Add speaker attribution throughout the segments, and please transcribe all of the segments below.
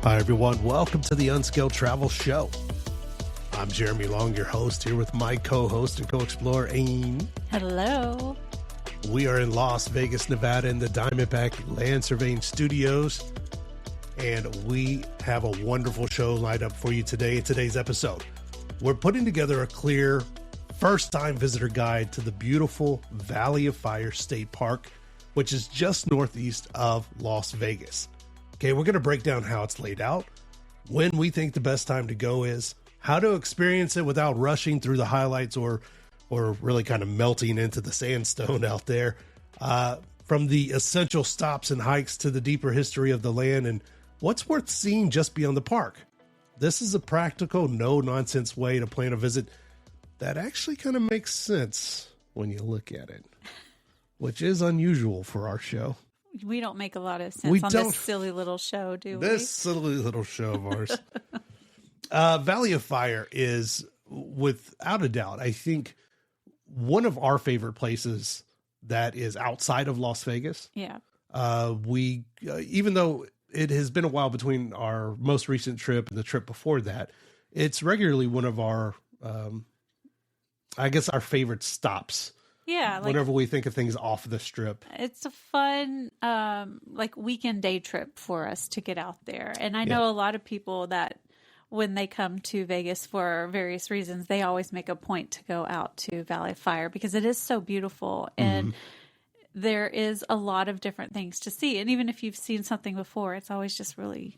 Speaker 1: Hi, everyone. Welcome to the Unscaled Travel Show. I'm Jeremy Long, your host, here with my co-host and co-explorer, Ain.
Speaker 2: Hello.
Speaker 1: We are in Las Vegas, Nevada, in the Diamondback Land Surveying Studios, and we have a wonderful show lined up for you today in today's episode. We're putting together a clear, first-time visitor guide to the beautiful Valley of Fire State Park, which is just northeast of Las Vegas. Okay, we're going to break down how it's laid out, when we think the best time to go is, how to experience it without rushing through the highlights or really kind of melting into the sandstone out there, from the essential stops and hikes to the deeper history of the land and what's worth seeing just beyond the park. This is a practical, no-nonsense way to plan a visit that actually kind of makes sense when you look at it, which is unusual for our show.
Speaker 2: We don't make a lot of sense on this silly little show, do we?
Speaker 1: This silly little show of ours. Valley of Fire is, without a doubt, I think, one of our favorite places that is outside of Las Vegas.
Speaker 2: Yeah.
Speaker 1: Even though it has been a while between our most recent trip and the trip before that, it's regularly one of our, I guess, our favorite stops.
Speaker 2: Yeah.
Speaker 1: Whenever we think of things off the strip.
Speaker 2: It's a fun, weekend day trip for us to get out there. And I know a lot of people that when they come to Vegas for various reasons, they always make a point to go out to Valley of Fire because it is so beautiful. And there is a lot of different things to see. And even if you've seen something before, it's always just really,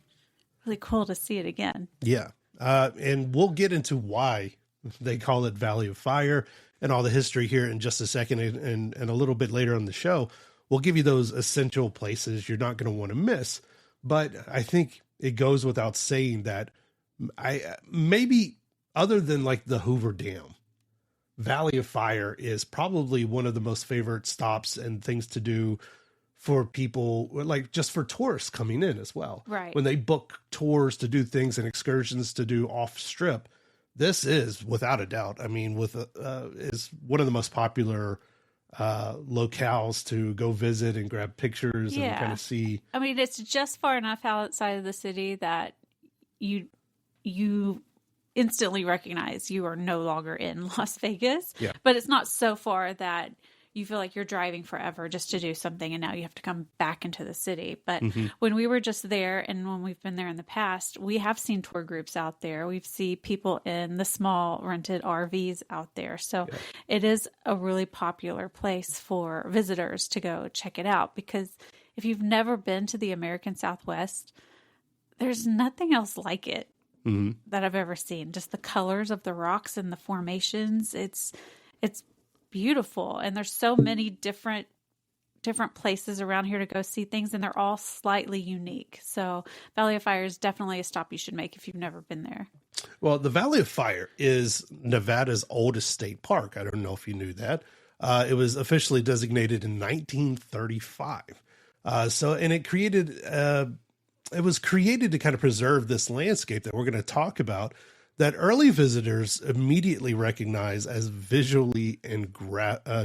Speaker 2: really cool to see it again.
Speaker 1: Yeah. And we'll get into why they call it Valley of Fire and all the history here in just a second. And a little bit later on the show, we'll give you those essential places you're not going to want to miss. But I think it goes without saying that maybe other than like the Hoover Dam, Valley of Fire is probably one of the most favorite stops and things to do for people, like just for tourists coming in as well.
Speaker 2: Right.
Speaker 1: When they book tours to do things and excursions to do off strip, this is without a doubt, I mean, is one of the most popular locales to go visit and grab pictures and kind of see.
Speaker 2: I mean, it's just far enough outside of the city that you instantly recognize you are no longer in Las Vegas, but it's not so far that you feel like you're driving forever just to do something and now you have to come back into the city. But when we were just there and when we've been there in the past, we have seen tour groups out there. We've seen people in the small rented RVs out there. So it is a really popular place for visitors to go check it out, because if you've never been to the American Southwest, there's nothing else like it that I've ever seen. Just the colors of the rocks and the formations. It's beautiful. And there's so many different places around here to go see things, and they're all slightly unique. So Valley of Fire is definitely a stop you should make if you've never been there.
Speaker 1: Well, the Valley of Fire is Nevada's oldest state park. I don't know if you knew that. It was officially designated in 1935. It was created to kind of preserve this landscape that we're going to talk about, that early visitors immediately recognize as visually and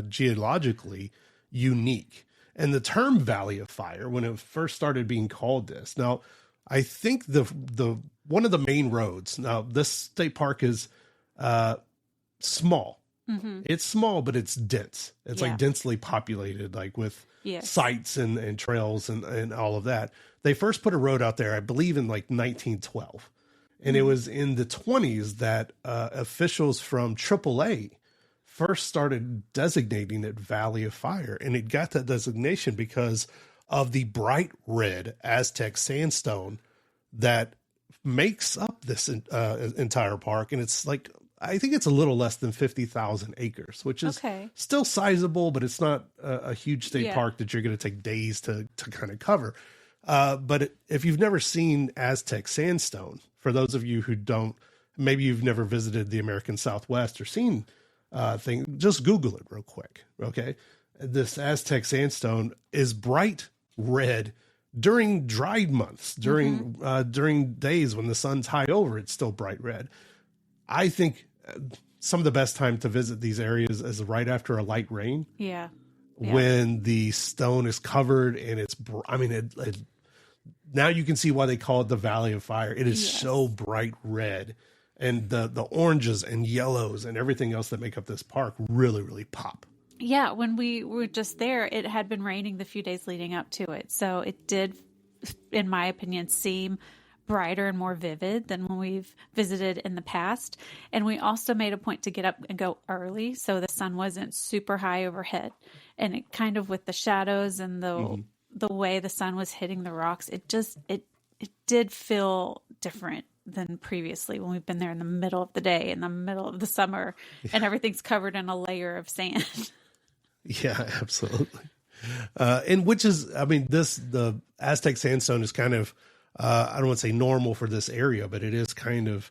Speaker 1: geologically unique. And the term Valley of Fire, when it first started being called this, now I think the one of the main roads. Now this state park is small. It's small, but it's dense. It's like densely populated, like with sites and trails and all of that. They first put a road out there, I believe, in like 1912. And it was in the 1920s that officials from AAA first started designating it Valley of Fire. And it got that designation because of the bright red Aztec sandstone that makes up this entire park. And it's like, I think it's a little less than 50,000 acres, which is still sizable, but it's not a huge state park that you're going to take days to kind of cover. But if you've never seen Aztec sandstone, for those of you who don't, maybe you've never visited the American Southwest or seen just Google it real quick. Okay. This Aztec sandstone is bright red during dry months, during days when the sun's high over, it's still bright red. I think some of the best time to visit these areas is right after a light rain.
Speaker 2: Yeah.
Speaker 1: When the stone is covered and it's, now you can see why they call it the Valley of Fire. It is so bright red, and the oranges and yellows and everything else that make up this park really, really pop.
Speaker 2: Yeah, when we were just there, it had been raining the few days leading up to it. So it did, in my opinion, seem brighter and more vivid than when we've visited in the past. And we also made a point to get up and go early so the sun wasn't super high overhead. And it kind of, with the shadows and the way the sun was hitting the rocks, it did feel different than previously when we've been there in the middle of the day, in the middle of the summer, and everything's covered in a layer of sand.
Speaker 1: Yeah, absolutely. And which is, I mean, the Aztec sandstone is kind of, I don't want to say normal for this area, but it is kind of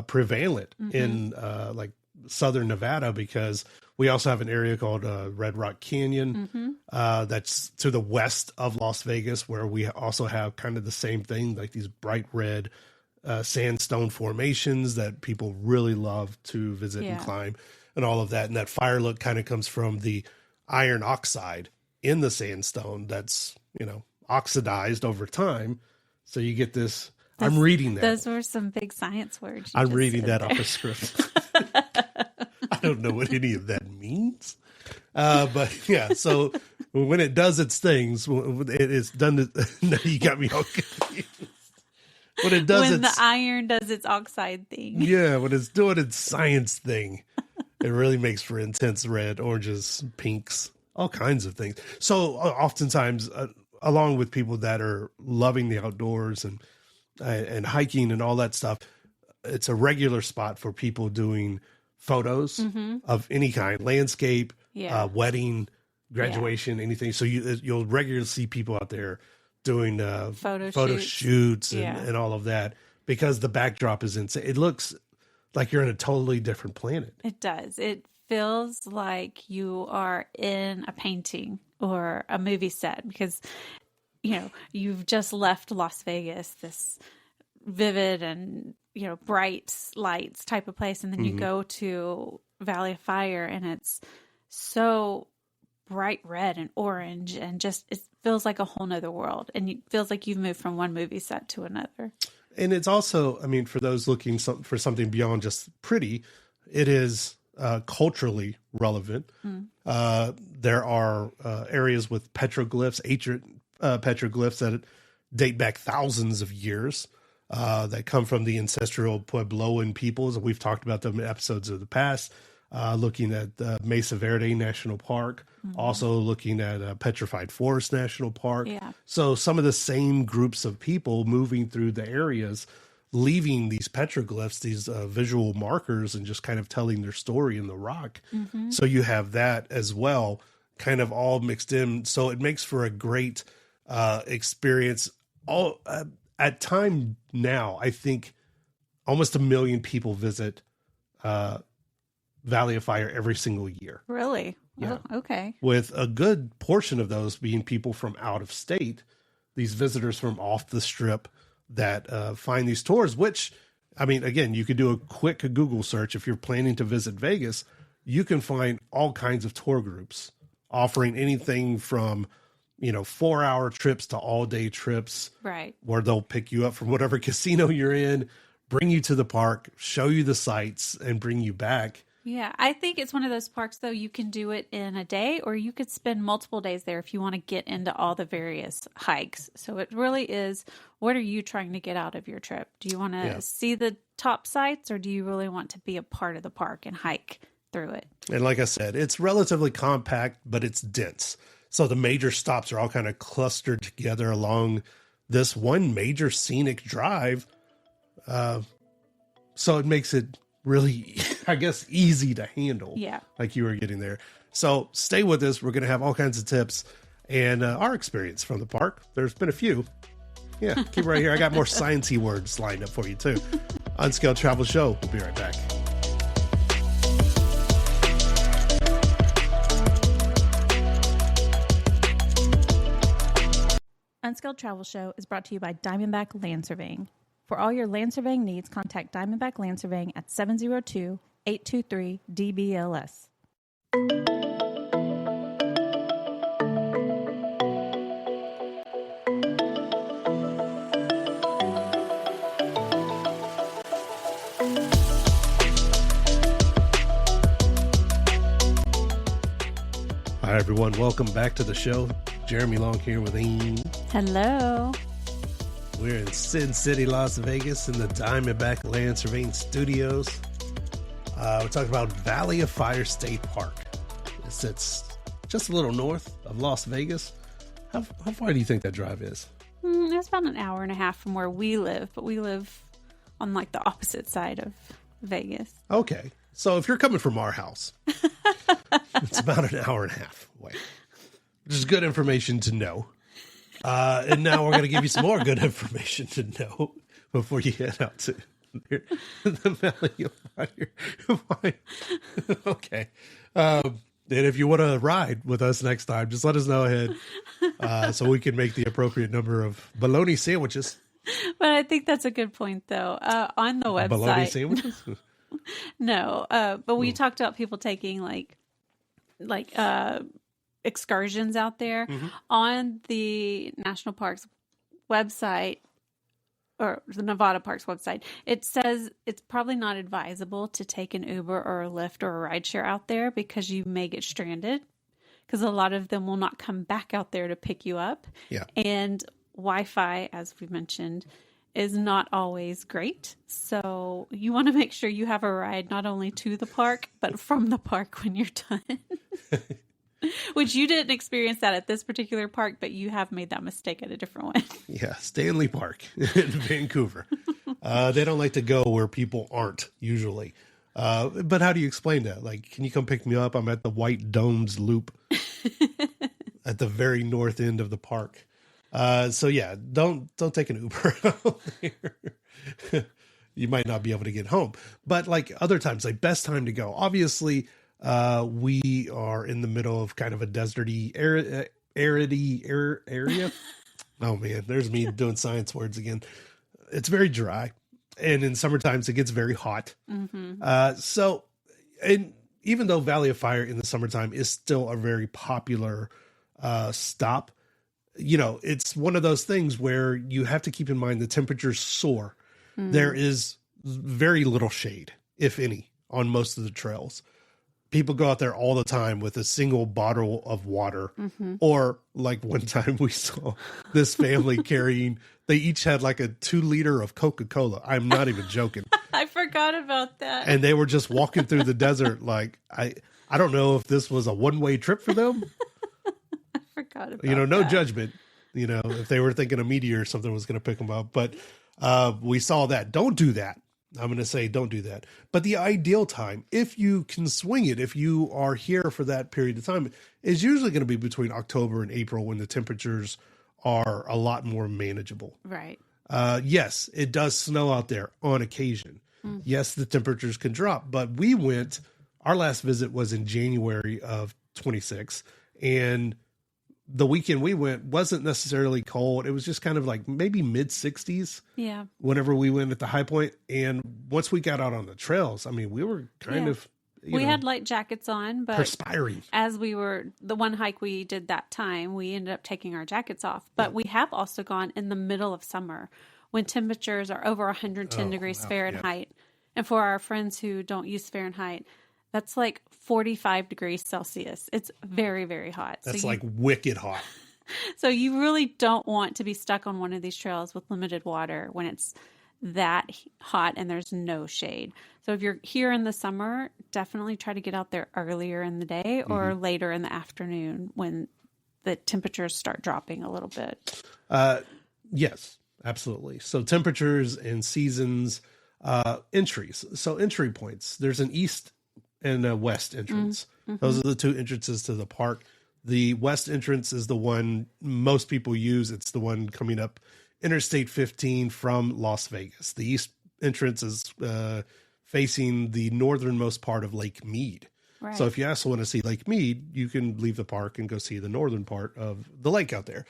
Speaker 1: prevalent in like southern Nevada, because we also have an area called Red Rock Canyon that's to the west of Las Vegas, where we also have kind of the same thing, like these bright red sandstone formations that people really love to visit and climb and all of that. And that fire look kind of comes from the iron oxide in the sandstone that's, oxidized over time. So you get this. I'm reading that.
Speaker 2: Those were some big science words.
Speaker 1: I'm reading that off a script. I don't know what any of that means. But yeah, so when it does its things, it is done. No, you got me all confused. When
Speaker 2: the iron does its oxide thing.
Speaker 1: Yeah, when it's doing its science thing, it really makes for intense red, oranges, pinks, all kinds of things. So oftentimes, along with people that are loving the outdoors and hiking and all that stuff, it's a regular spot for people doing photos of any kind, landscape, wedding, graduation, anything. So you'll regularly see people out there doing photo shoots and all of that, because the backdrop is insane. It looks like you're in a totally different planet.
Speaker 2: It does. It feels like you are in a painting or a movie set, because, you've just left Las Vegas, this vivid and, bright lights type of place. And then you go to Valley of Fire and it's so bright red and orange, and just, it feels like a whole nother world. And it feels like you've moved from one movie set to another.
Speaker 1: And it's also, I mean, for those looking for something beyond just pretty, it is culturally relevant. There are areas with petroglyphs, ancient petroglyphs that date back thousands of years, that come from the ancestral Puebloan peoples. We've talked about them in episodes of the past, looking at Mesa Verde National Park, also looking at Petrified Forest National Park.
Speaker 2: Yeah.
Speaker 1: So some of the same groups of people moving through the areas, leaving these petroglyphs, these visual markers, and just kind of telling their story in the rock. So you have that as well, kind of all mixed in. So it makes for a great experience. At time now, I think almost 1 million people visit Valley of Fire every single year.
Speaker 2: Really?
Speaker 1: Yeah.
Speaker 2: Oh, okay.
Speaker 1: With a good portion of those being people from out of state, these visitors from off the strip that find these tours, which, I mean, again, you could do a quick Google search. If you're planning to visit Vegas, you can find all kinds of tour groups offering anything from, 4-hour trips to all-day trips.
Speaker 2: Right.
Speaker 1: Where they'll pick you up from whatever casino you're in, bring you to the park, show you the sights, and bring you back.
Speaker 2: Yeah, I think it's one of those parks, though, you can do it in a day, or you could spend multiple days there if you want to get into all the various hikes. So it really is, what are you trying to get out of your trip? Do you want to see the top sites, or do you really want to be a part of the park and hike through it?
Speaker 1: And like I said, it's relatively compact, but it's dense. So the major stops are all kind of clustered together along this one major scenic drive. So it makes it really, I guess, easy to handle.
Speaker 2: Yeah.
Speaker 1: Like you were getting there. So stay with us. We're going to have all kinds of tips and our experience from the park. There's been a few. Yeah, keep right here. I got more sciencey words lined up for you too. Unscaled Travel Show. We'll be right back.
Speaker 3: Unscaled Travel Show is brought to you by Diamondback Land Surveying. For all your land surveying needs, contact Diamondback Land Surveying at 702-823-DBLS.
Speaker 1: Hi, everyone. Welcome back to the show. Jeremy Long here with Ian.
Speaker 2: Hello.
Speaker 1: We're in Sin City, Las Vegas in the Diamondback Land Surveying Studios. We're talking about Valley of Fire State Park. It sits just a little north of Las Vegas. How far do you think that drive is?
Speaker 2: It's about an hour and a half from where we live, but we live on like the opposite side of Vegas.
Speaker 1: Okay. So if you're coming from our house, it's about an hour and a half away, which is good information to know. And now we're going to give you some more good information to know before you head out to the Valley of Fire. Okay. And if you want to ride with us next time, just let us know ahead so we can make the appropriate number of bologna sandwiches.
Speaker 2: But I think that's a good point, though. On the website.
Speaker 1: Bologna sandwiches?
Speaker 2: No, but we talked about people taking like excursions out there. On the National Parks website, or the Nevada Parks website. It says it's probably not advisable to take an Uber or a Lyft or a rideshare out there because you may get stranded, because a lot of them will not come back out there to pick you up.
Speaker 1: Yeah.
Speaker 2: And Wi-Fi, as we mentioned, is not always great. So you want to make sure you have a ride not only to the park, but from the park when you're done. Which you didn't experience that at this particular park, but you have made that mistake at a different one.
Speaker 1: Yeah, Stanley Park in Vancouver. They don't like to go where people aren't usually. But how do you explain that? Like, can you come pick me up? I'm at the White Domes Loop at the very north end of the park. So yeah, don't take an Uber out there. You might not be able to get home. But like other times, like best time to go. Obviously, we are in the middle of kind of a deserty area. Oh man, there's me doing science words again. It's very dry, and in summer times it gets very hot. So, and even though Valley of Fire in the summertime is still a very popular stop, you know, it's one of those things where you have to keep in mind the temperatures soar. There is very little shade, if any, on most of the trails. People go out there all the time with a single bottle of water. Or like one time we saw this family carrying, they each had like a 2 liter of Coca-Cola. I'm not even joking.
Speaker 2: I forgot about that.
Speaker 1: And they were just walking through the desert. Like, I don't know if this was a one-way trip for them.
Speaker 2: I forgot about
Speaker 1: no
Speaker 2: that.
Speaker 1: judgment, if they were thinking a meteor or something was going to pick them up. But we saw that. Don't do that. I'm going to say don't do that. But the ideal time, if you can swing it, if you are here for that period of time, is usually going to be between October and April when the temperatures are a lot more manageable.
Speaker 2: Right.
Speaker 1: Yes, it does snow out there on occasion. Yes, the temperatures can drop. But our last visit was in January of 26. And the weekend we went wasn't necessarily cold. It was just kind of like maybe mid 60s.
Speaker 2: Yeah.
Speaker 1: Whenever we went at the high point. And once we got out on the trails, I mean, we were kind of,
Speaker 2: we had light jackets on, but
Speaker 1: perspiring.
Speaker 2: As we were, the one hike we did that time, we ended up taking our jackets off. But we have also gone in the middle of summer when temperatures are over 110 degrees Fahrenheit. Yeah. And for our friends who don't use Fahrenheit, that's like 45 degrees Celsius. It's very, very hot.
Speaker 1: That's like wicked hot.
Speaker 2: So you really don't want to be stuck on one of these trails with limited water when it's that hot and there's no shade. So if you're here in the summer, definitely try to get out there earlier in the day or later in the afternoon when the temperatures start dropping a little bit.
Speaker 1: Yes, absolutely. So temperatures and seasons, entries. So entry points. There's an east and a west entrance. Those are the 2 entrances to the park. The west entrance is the one most people use. It's the one coming up Interstate 15 from Las Vegas. The east entrance is facing the northernmost part of Lake Mead.
Speaker 2: Right.
Speaker 1: So if you also want to see Lake Mead, you can leave the park and go see the northern part of the lake out there.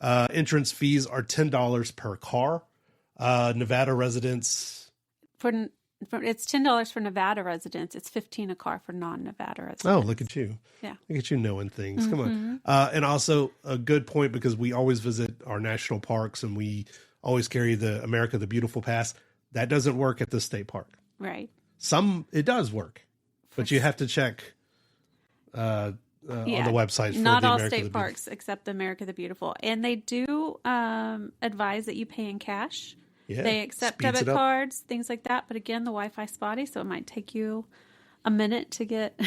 Speaker 1: Entrance fees are $10 per car. Nevada residents...
Speaker 2: It's $10 for Nevada residents. It's $15 a car for non-Nevada residents.
Speaker 1: Oh, look at you.
Speaker 2: Yeah.
Speaker 1: Look at you knowing things. Come on. And also a good point, because we always visit our national parks and we always carry the America the Beautiful pass. That doesn't work at the state park.
Speaker 2: Right.
Speaker 1: It does work, but you have to check on the website. For
Speaker 2: not
Speaker 1: the
Speaker 2: all
Speaker 1: America
Speaker 2: state parks except America the Beautiful. And they do advise that you pay in cash. Yeah, they accept debit cards, things like that. But again, the Wi-Fi spotty, so it might take you a minute to get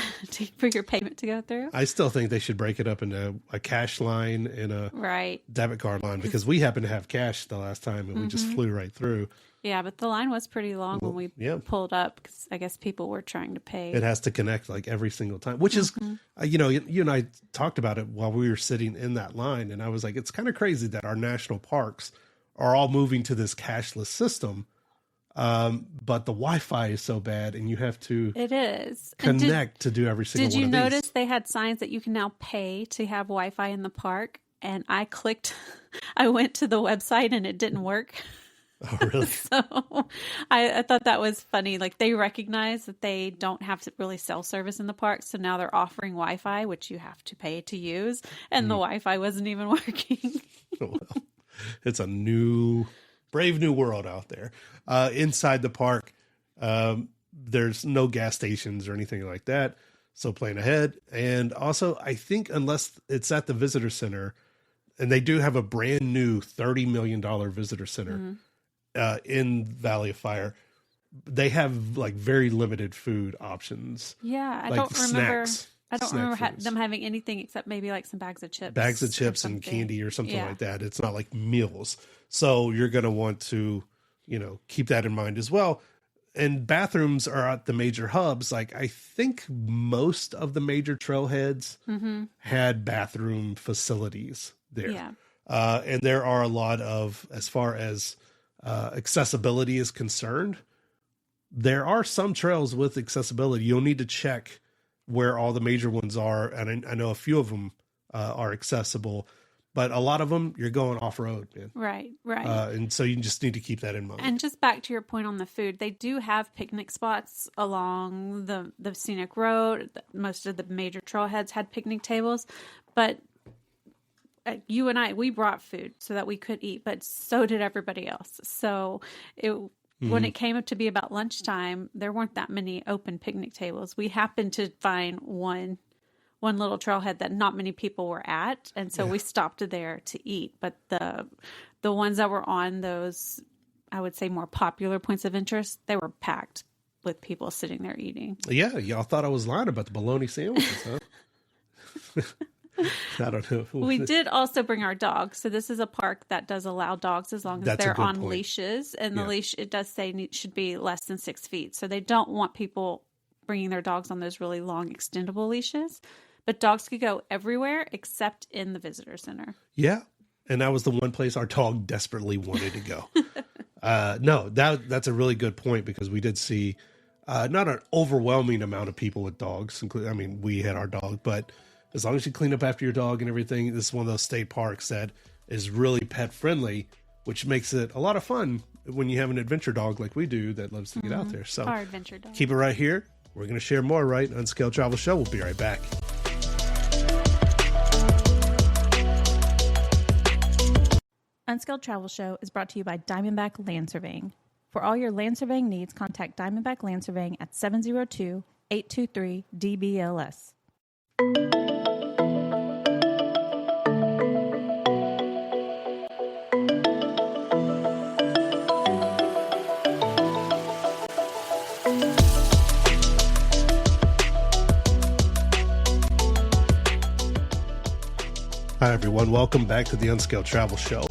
Speaker 2: for your payment to go through.
Speaker 1: I still think they should break it up into a cash line and a debit card line, because we happened to have cash the last time and we just flew right through.
Speaker 2: Yeah, but the line was pretty long when we pulled up, because I guess people were trying to pay.
Speaker 1: It has to connect like every single time, which is, you and I talked about it while we were sitting in that line. And I was like, it's kind of crazy that our national parks are all moving to this cashless system. But the Wi-Fi is so bad, and you have to connect to do every single one of these. Did you notice
Speaker 2: they had signs that you can now pay to have Wi-Fi in the park? And I went to the website and it didn't work.
Speaker 1: Oh, really?
Speaker 2: So I thought that was funny. Like, they recognize that they don't have to really cell service in the park. So now they're offering Wi-Fi, which you have to pay to use. And the Wi-Fi wasn't even working.
Speaker 1: Well, it's a brave new world out there. Inside the park, there's no gas stations or anything like that. So plan ahead. And also, I think unless it's at the visitor center, and they do have a brand new $30 million visitor center in Valley of Fire, they have like very limited food options.
Speaker 2: Yeah, I don't remember them having anything except maybe like some bags of chips.
Speaker 1: And candy or something like that. It's not like meals. So you're going to want to, keep that in mind as well. And bathrooms are at the major hubs. Like, I think most of the major trailheads had bathroom facilities there.
Speaker 2: Yeah.
Speaker 1: And there are a lot of, as far as accessibility is concerned, there are some trails with accessibility. You'll need to check where all the major ones are. And I know a few of them are accessible, but a lot of them you're going off road, man.
Speaker 2: Right.
Speaker 1: And so you just need to keep that in mind.
Speaker 2: And just back to your point on the food, they do have picnic spots along the scenic road. Most of the major trailheads had picnic tables, but you and I, we brought food so that we could eat, but so did everybody else. So when it came up to be about lunchtime, there weren't that many open picnic tables. We happened to find one little trailhead that not many people were at, and so we stopped there to eat. But the ones that were on those, I would say, more popular points of interest, they were packed with people sitting there eating.
Speaker 1: Yeah, y'all thought I was lying about the bologna sandwiches, huh? I don't know.
Speaker 2: We did also bring our dogs. So this is a park that does allow dogs as long as they're on leashes. And the leash, it does say it should be less than 6 feet. So they don't want people bringing their dogs on those really long extendable leashes. But dogs could go everywhere except in the visitor center.
Speaker 1: Yeah. And that was the one place our dog desperately wanted to go. No, that's a really good point, because we did see not an overwhelming amount of people with dogs. We had our dog, but as long as you clean up after your dog and everything, this is one of those state parks that is really pet friendly, which makes it a lot of fun when you have an adventure dog like we do that loves to get out there. So
Speaker 2: our adventure dog.
Speaker 1: Keep it right here. We're going to share more right on Unscaled Travel Show. We'll be right back.
Speaker 3: Unscaled Travel Show is brought to you by Diamondback Land Surveying. For all your land surveying needs, contact Diamondback Land Surveying at 702-823-DBLS.
Speaker 1: Hi, everyone. Welcome back to the Unscaled Travel Show.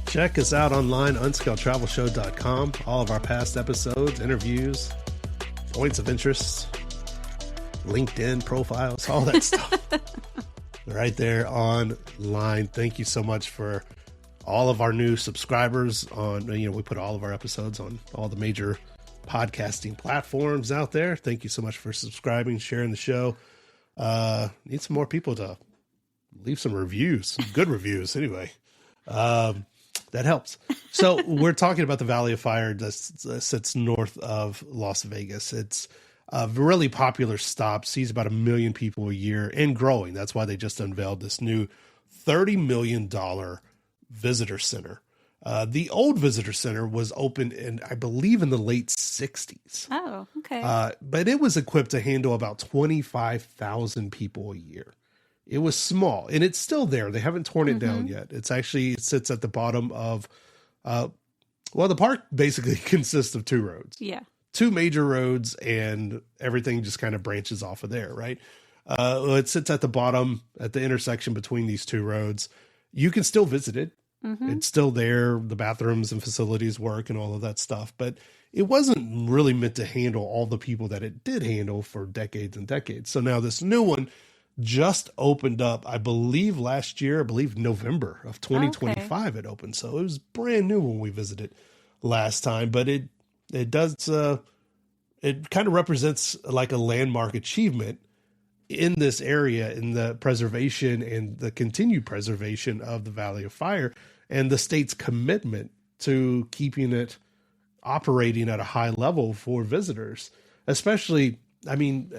Speaker 1: Check us out online, unscaledtravelshow.com. All of our past episodes, interviews, points of interest, LinkedIn profiles, all that stuff. Right there online. Thank you so much for all of our new subscribers on, we put all of our episodes on all the major podcasting platforms out there. Thank you so much for subscribing, sharing the show. Need some more people to leave some reviews, some good reviews anyway. That helps. So we're talking about the Valley of Fire that sits north of Las Vegas. It's a really popular stop, sees about 1 million people a year and growing. That's why they just unveiled this new $30 million visitor center. The old visitor center was opened in, I believe, in the late 60s.
Speaker 2: Oh, okay.
Speaker 1: But it was equipped to handle about 25,000 people a year. It was small, and it's still there. They haven't torn it down yet. It sits at the bottom of, the park basically consists of 2 roads.
Speaker 2: Yeah.
Speaker 1: 2 major roads, and everything just kind of branches off of there, right? It sits at the bottom, at the intersection between these 2 roads. You can still visit it. It's still there. The bathrooms and facilities work and all of that stuff, but it wasn't really meant to handle all the people that it did handle for decades and decades. So now this new one just opened up, I believe last year, November of 2025 it opened. So it was brand new when we visited last time, but it does, it kind of represents like a landmark achievement in this area, in the preservation and the continued preservation of the Valley of Fire, and the state's commitment to keeping it operating at a high level for visitors. Especially, I mean,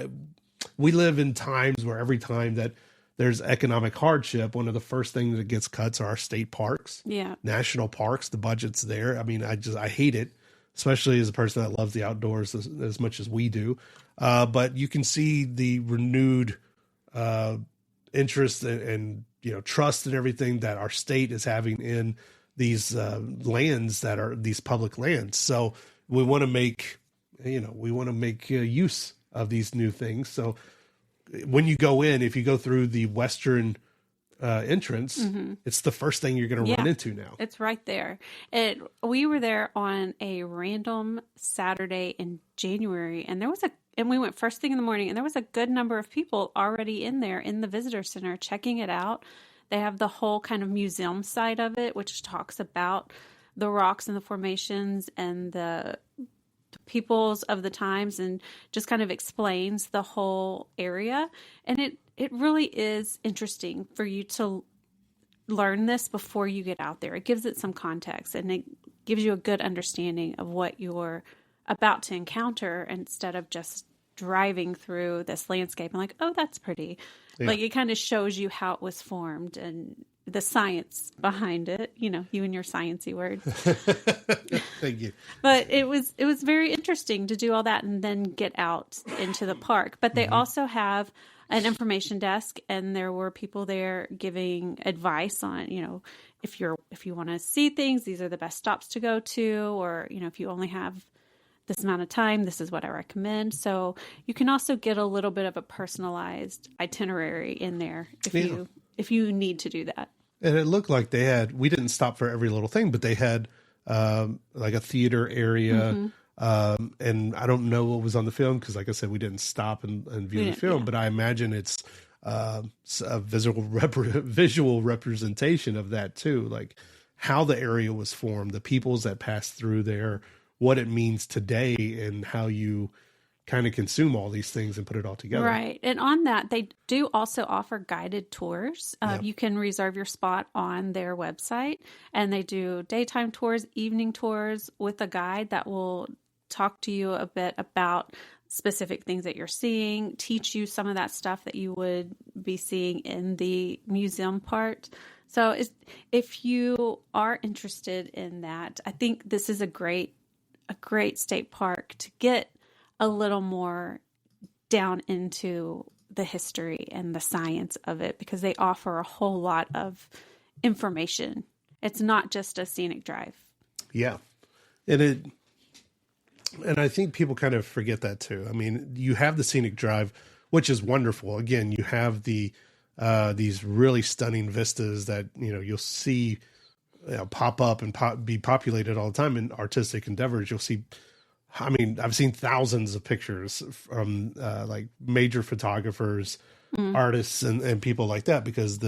Speaker 1: we live in times where every time that there's economic hardship, one of the first things that gets cuts are our state parks, national parks. The budget's there. I mean, I hate it, especially as a person that loves the outdoors as much as we do. But you can see the renewed interest and trust and everything that our state is having in these lands that are these public lands. So we want to make use of these new things. So when you go in, if you go through the western entrance, it's the first thing you're going to run into now.
Speaker 2: It's right there. We were there on a random Saturday in January, and we went first thing in the morning, and there was a good number of people already in there in the visitor center checking it out. They have the whole kind of museum side of it, which talks about the rocks and the formations and the peoples of the times, and just kind of explains the whole area. And it really is interesting for you to learn this before you get out there. It gives it some context, and it gives you a good understanding of what you're about to encounter, instead of just driving through this landscape and like, oh, that's pretty. Yeah. Like, it kind of shows you how it was formed and the science behind it, you and your sciencey words.
Speaker 1: Thank you.
Speaker 2: But it was very interesting to do all that and then get out into the park. But they also have an information desk, and there were people there giving advice on, if you want to see things, these are the best stops to go to, or, if you only have this amount of time, this is what I recommend. So you can also get a little bit of a personalized itinerary in there if you need to do that.
Speaker 1: And it looked like we didn't stop for every little thing, but they had like a theater area. And I don't know what was on the film, because like I said, we didn't stop and view the film, but I imagine it's a visual representation of that too. Like how the area was formed, the peoples that passed through there, what it means today, and how you kind of consume all these things and put it all together.
Speaker 2: Right. And on that, they do also offer guided tours. You can reserve your spot on their website, and they do daytime tours, evening tours with a guide that will talk to you a bit about specific things that you're seeing, teach you some of that stuff that you would be seeing in the museum part. So if you are interested in that, I think this is a great state park to get a little more down into the history and the science of it, because they offer a whole lot of information. It's not just a scenic drive. Yeah.
Speaker 1: And I think people kind of forget that too. I mean, you have the scenic drive, which is wonderful. Again, you have these really stunning vistas that, you'll see pop up and be populated all the time in artistic endeavors. You'll see, I mean, I've seen thousands of pictures from like major photographers, artists, and people like that, because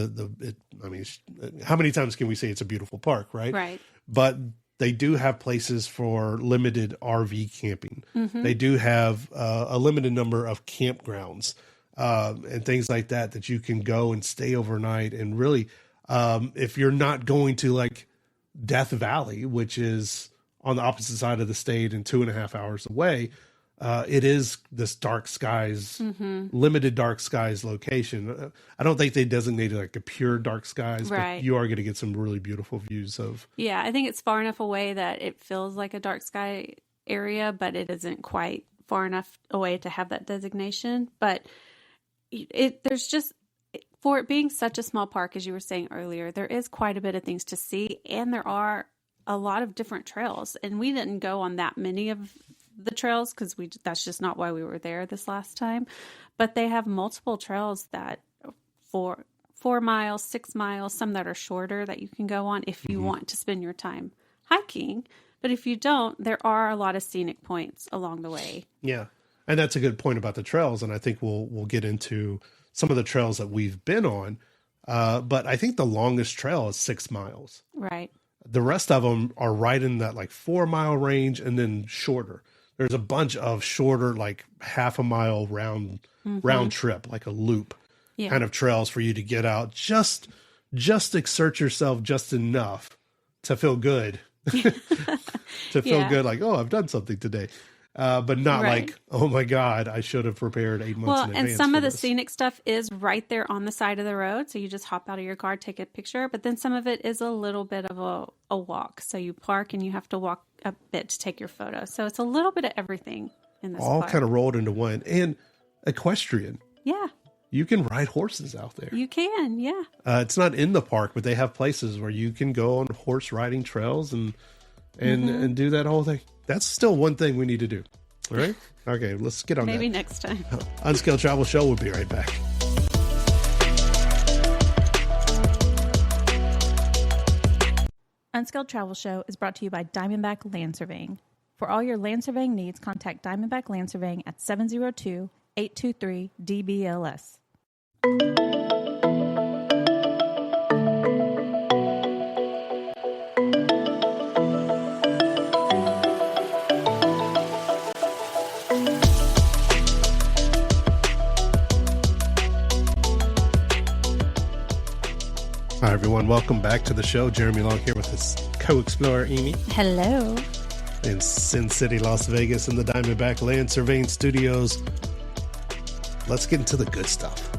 Speaker 1: how many times can we say it's a beautiful park, right?
Speaker 2: Right.
Speaker 1: But they do have places for limited RV camping. They do have a limited number of campgrounds and things like that you can go and stay overnight. And really, if you're not going to like Death Valley, which is on the opposite side of the state and 2.5 hours away, it is this dark skies, limited dark skies location. I don't think they designated like a pure dark skies, but you are going to get some really beautiful views of.
Speaker 2: Yeah, I think it's far enough away that it feels like a dark sky area, but it isn't quite far enough away to have that designation. But there's just, for it being such a small park, as you were saying earlier, there is quite a bit of things to see, and there are a lot of different trails. And we didn't go on that many of the trails because that's just not why we were there this last time. But they have multiple trails that 4 miles, 6 miles, some that are shorter that you can go on if you want to spend your time hiking. But if you don't, there are a lot of scenic points along the way.
Speaker 1: Yeah. And that's a good point about the trails. And I think we'll get into some of the trails that we've been on. But I think the longest trail is 6 miles.
Speaker 2: Right.
Speaker 1: The rest of them are right in that like 4 mile range and then shorter. There's a bunch of shorter, like half a mile round trip, like a loop kind of trails for you to get out. Just exert yourself just enough to feel good. To feel good, like, oh, I've done something today. But not like, oh my God, I should have prepared 8 months in advance.
Speaker 2: Well, and some of the scenic stuff is right there on the side of the road. So you just hop out of your car, take a picture. But then some of it is a little bit of a walk. So you park and you have to walk a bit to take your photo. So it's a little bit of everything in this
Speaker 1: all
Speaker 2: park.
Speaker 1: Kind of rolled into one. And equestrian.
Speaker 2: Yeah.
Speaker 1: You can ride horses out there.
Speaker 2: You can, yeah.
Speaker 1: It's not in the park, but they have places where you can go on horse riding trails and do that whole thing. That's still one thing we need to do. All right? Okay, let's get on
Speaker 2: Maybe
Speaker 1: that.
Speaker 2: next time.
Speaker 1: Unscaled Travel Show. We'll be right back.
Speaker 3: Unscaled Travel Show is brought to you by Diamondback Land Surveying. For all your land surveying needs, contact Diamondback Land Surveying at 702-823-DBLS.
Speaker 1: Hi, everyone. Welcome back to the show. Jeremy Long here with his co-explorer, Amy.
Speaker 3: Hello.
Speaker 1: In Sin City, Las Vegas, in the Diamondback Land Surveying Studios. Let's get into the good stuff.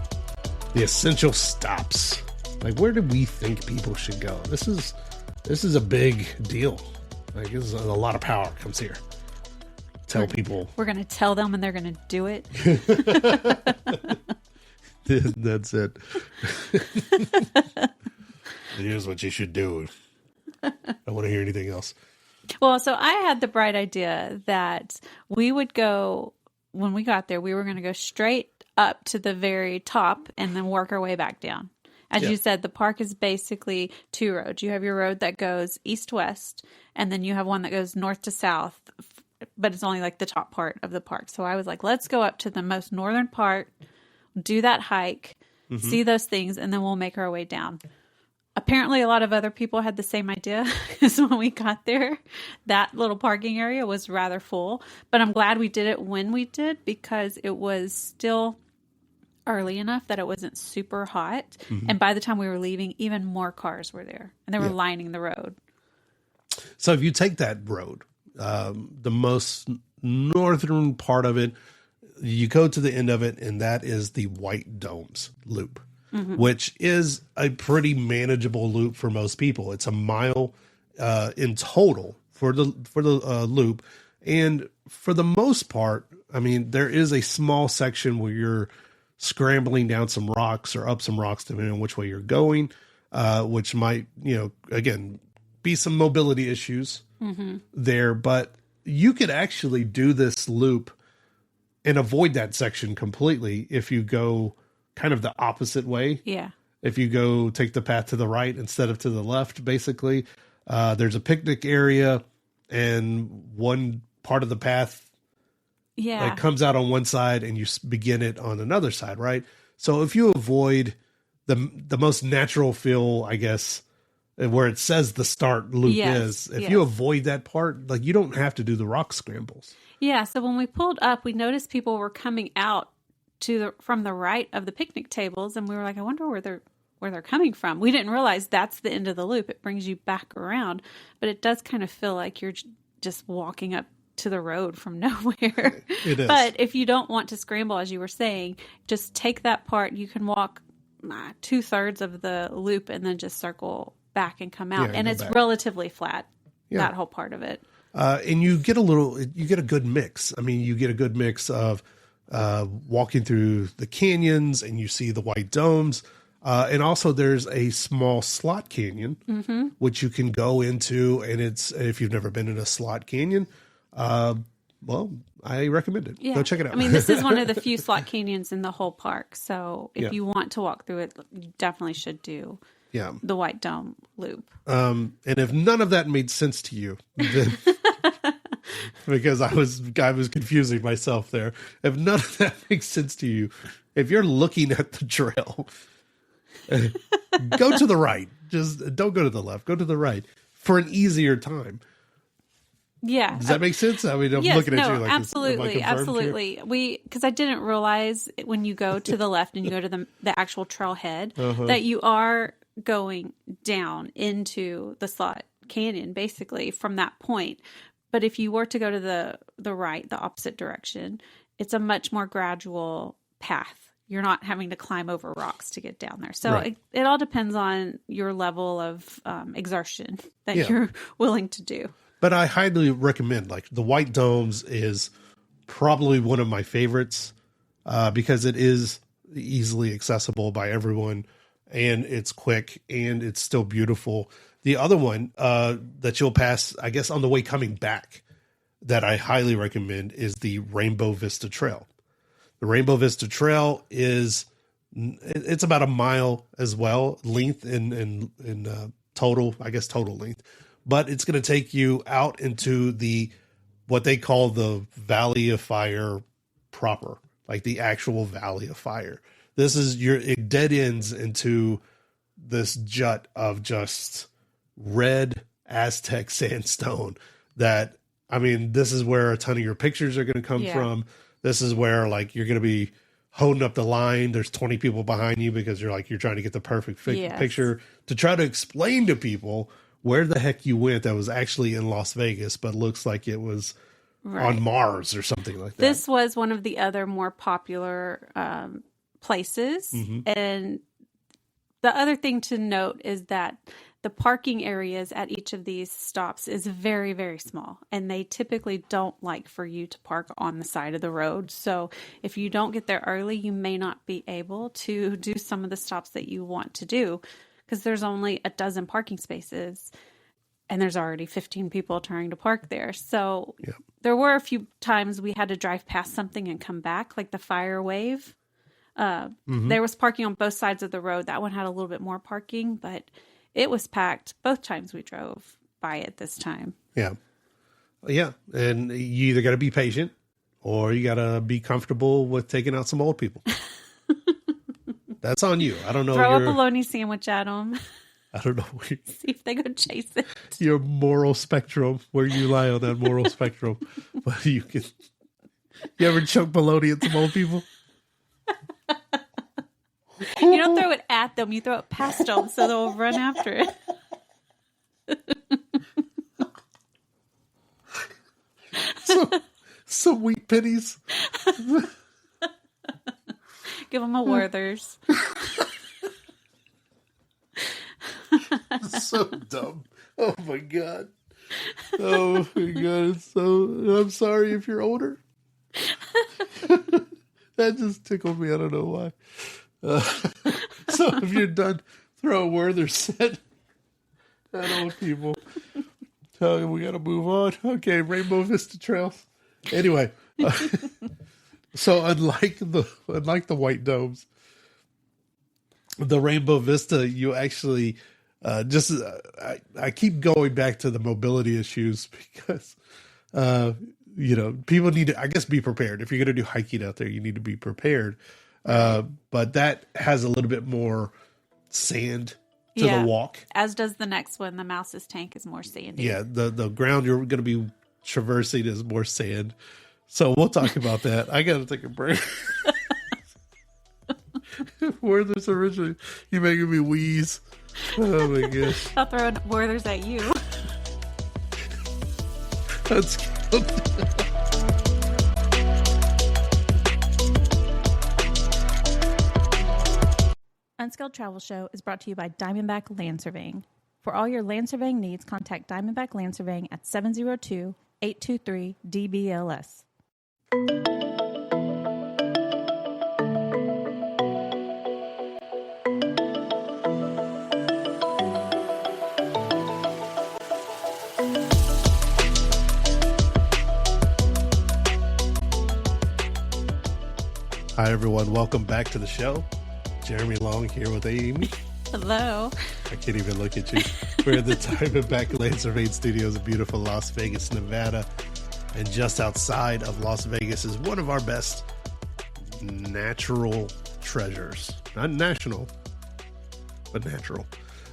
Speaker 1: The essential stops. Like, where do we think people should go? This is a big deal. Like, this is a lot of power comes here. Tell people.
Speaker 2: We're going to tell them and they're going to do it.
Speaker 1: That's it. Here's what you should do. I don't want to hear anything else.
Speaker 2: Well, so I had the bright idea that we would go, when we got there, we were going to go straight up to the very top and then work our way back down. As you said, the park is basically two roads. You have your road that goes east-west, and then you have one that goes north to south, but it's only like the top part of the park. So I was like, let's go up to the most northern part, do that hike, see those things, and then we'll make our way down. Apparently, a lot of other people had the same idea because when we got there, that little parking area was rather full. But I'm glad we did it when we did because it was still early enough that it wasn't super hot. And by the time we were leaving, even more cars were there. And they were lining the road.
Speaker 1: So if you take that road, the most northern part of it, you go to the end of it, and that is the White Domes Loop. Which is a pretty manageable loop for most people. It's a mile in total for the loop, and for the most part, I mean, there is a small section where you're scrambling down some rocks or up some rocks depending on which way you're going, which might, again, be some mobility issues there. But you could actually do this loop and avoid that section completely if you go kind of the opposite way.
Speaker 2: Yeah.
Speaker 1: If you go take the path to the right instead of to the left, basically, there's a picnic area and one part of the path like comes out on one side and you begin it on another side, right? So if you avoid the most natural feel, I guess, where it says the start loop if you avoid that part, like you don't have to do the rock scrambles.
Speaker 2: Yeah. So when we pulled up, we noticed people were coming out from the right of the picnic tables, and we were like, I wonder where they're coming from. We didn't realize that's the end of the loop. It brings you back around, but it does kind of feel like you're just walking up to the road from nowhere.
Speaker 1: It is.
Speaker 2: But if you don't want to scramble, as you were saying, just take that part. You can walk 2/3 of the loop and then just circle back and come out. And it's relatively flat, that whole part of it.
Speaker 1: And you get a good mix. I mean, you get a good mix of walking through the canyons, and you see the white domes. And also there's a small slot canyon, which you can go into. And if you've never been in a slot canyon, well, I recommend it. Yeah. Go check it out.
Speaker 2: I mean, this is one of the few slot canyons in the whole park. So if you want to walk through it, you definitely should do the White Dome loop.
Speaker 1: And if none of that made sense to you, then because I was confusing myself there. If none of that makes sense to you, if you're looking at the trail, go to the right. Just don't go to the left. Go to the right for an easier time.
Speaker 2: Yeah.
Speaker 1: Does that make sense? I mean, I'm looking at you like
Speaker 2: absolutely, absolutely. Because I didn't realize when you go to the left and you go to the actual trailhead that you are going down into the slot canyon, basically from that point. But if you were to go to the right, the opposite direction, it's a much more gradual path. You're not having to climb over rocks to get down there. So it all depends on your level of exertion that you're willing to do.
Speaker 1: But I highly recommend, like, the White Domes is probably one of my favorites because it is easily accessible by everyone, and it's quick, and it's still beautiful. The other one that you'll pass, I guess, on the way coming back that I highly recommend is the Rainbow Vista Trail. The Rainbow Vista Trail it's about a mile as well, length in total length. But it's going to take you out into what they call the Valley of Fire proper, like the actual Valley of Fire. This is it dead ends into this jut of just red Aztec sandstone that, I mean, this is where a ton of your pictures are going to come from. This is where, like, you're going to be holding up the line. There's 20 people behind you because you're trying to get the perfect picture to try to explain to people where the heck you went that was actually in Las Vegas, but looks like it was on Mars or something like that.
Speaker 2: This was one of the other more popular places. And the other thing to note is that the parking areas at each of these stops is very, very small. And they typically don't like for you to park on the side of the road. So if you don't get there early, you may not be able to do some of the stops that you want to do, because there's only a dozen parking spaces and there's already 15 people trying to park there. So there were a few times we had to drive past something and come back, like the Fire Wave. There was parking on both sides of the road. That one had a little bit more parking, but it was packed both times we drove by it this time. Yeah.
Speaker 1: And you either got to be patient or you got to be comfortable with taking out some old people. That's on you. I don't know.
Speaker 2: Throw a bologna sandwich at them.
Speaker 1: I don't know.
Speaker 2: See if they go chase it.
Speaker 1: Your moral spectrum, where you lie on that moral spectrum. But you ever choke bologna at some old people?
Speaker 2: You don't throw it at them. You throw it past them so they'll run after
Speaker 1: it. Some wheat pennies.
Speaker 2: Give them a Werther's.
Speaker 1: So dumb. Oh my god. I'm sorry if you're older. That just tickled me. I don't know why. So if you're done, throw a Werther's at old people. We got to move on. Okay, Rainbow Vista Trail. Anyway, so unlike the White Domes, the Rainbow Vista, you actually I keep going back to the mobility issues because people need to, I guess, be prepared. If you're going to do hiking out there, you need to be prepared. But that has a little bit more sand to the walk.
Speaker 2: As does the next one. The Mouse's Tank is more sandy.
Speaker 1: Yeah, the ground you're going to be traversing is more sand. So we'll talk about that. I got to take a break. Werther's originally, you're making me wheeze. Oh my gosh.
Speaker 2: I'll throw Werther's at you.
Speaker 1: That's
Speaker 3: Unscaled Travel Show is brought to you by Diamondback Land Surveying. For all your land surveying needs, contact Diamondback Land Surveying at 702-823-DBLS.
Speaker 1: Hi, everyone. Welcome back to the show. Jeremy Long here with Amy.
Speaker 2: Hello.
Speaker 1: I can't even look at you. We're at the Diamondback Land Surveying Studios in beautiful Las Vegas, Nevada. And just outside of Las Vegas is one of our best natural treasures. Not national, but natural.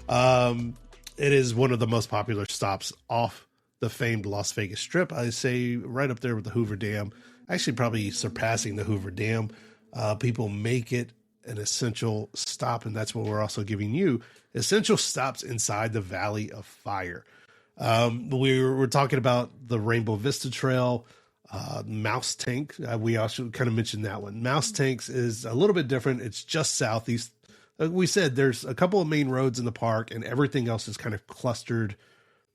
Speaker 1: It is one of the most popular stops off the famed Las Vegas Strip. I say right up there with the Hoover Dam. Actually, probably surpassing the Hoover Dam. People make it an essential stop, and that's what we're also giving you, essential stops inside the Valley of Fire. We're talking about the Rainbow Vista Trail, Mouse Tank. We also kind of mentioned that one. Mouse Tanks is a little bit different. It's just southeast. Like we said, there's a couple of main roads in the park, and everything else is kind of clustered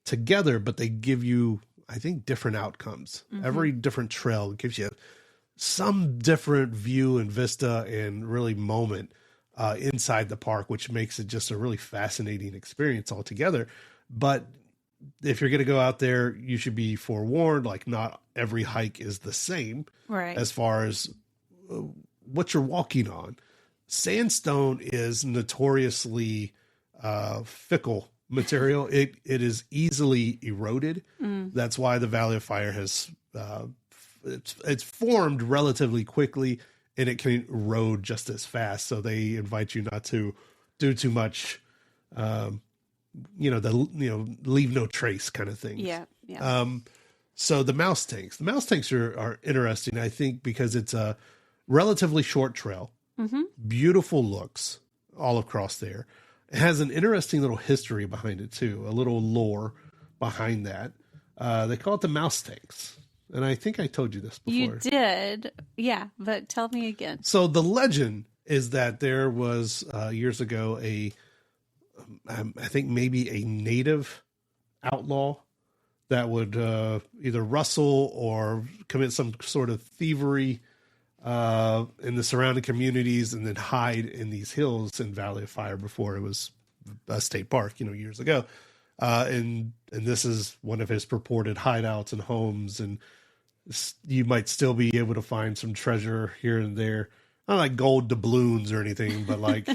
Speaker 1: together, but they give you, I think, different outcomes. Mm-hmm. Every different trail gives you some different view and vista and really moment inside the park, which makes it just a really fascinating experience altogether. But if you're going to go out there, you should be forewarned, like not every hike is the same,
Speaker 2: right?
Speaker 1: As far as what you're walking on. Sandstone is notoriously fickle material. It is easily eroded. That's why the Valley of Fire has it's formed relatively quickly, and it can erode just as fast. So they invite you not to do too much, leave no trace kind of thing.
Speaker 2: Yeah.
Speaker 1: So the mouse tanks are interesting, I think, because it's a relatively short trail, beautiful looks all across there. It has an interesting little history behind it too, a little lore behind that. They call it the mouse tanks. And I think I told you this before.
Speaker 2: You did. Yeah, but tell me again.
Speaker 1: So the legend is that there was years ago I think maybe a native outlaw that would either rustle or commit some sort of thievery in the surrounding communities and then hide in these hills in Valley of Fire before it was a state park, years ago. And this is one of his purported hideouts and homes, and you might still be able to find some treasure here and there. Not like gold doubloons or anything, but like,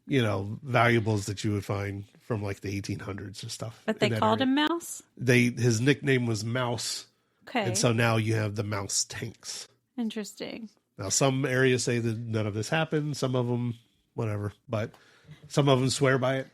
Speaker 1: valuables that you would find from like the 1800s and stuff.
Speaker 2: But they called him Mouse?
Speaker 1: His nickname was Mouse.
Speaker 2: Okay.
Speaker 1: And so now you have the mouse tanks.
Speaker 2: Interesting.
Speaker 1: Now, some areas say that none of this happened. Some of them, whatever. But some of them swear by it.